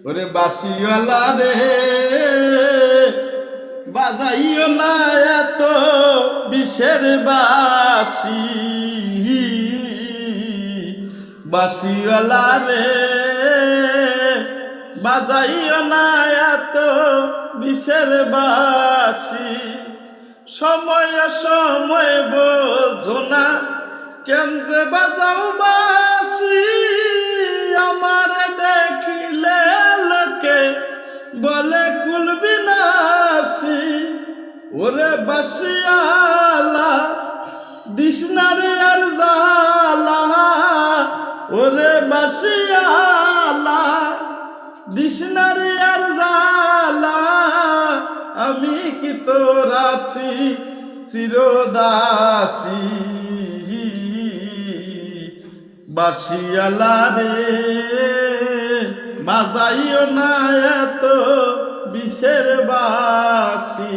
ওরে বাঁশিওয়ালা রে বাজাইও না এত বিষের বাঁশি, বাঁশিওয়ালা রে বাজাইও না এত বিষের বাঁশি। সময় সময় বোঝো না কেন যে বাজাও বাঁশি, আমার দেখিলে লোকে বলে কুল বিনাশী। ওরে বাঁশিওয়ালা দিশনারে আর জালা, ওরে বাঁশিওয়ালা দিশনারে আর জালা, আমি কি তোর আছি চিরদাসী। বাঁশিওয়ালা রে বাজাইও না এত বিষের বাঁশি।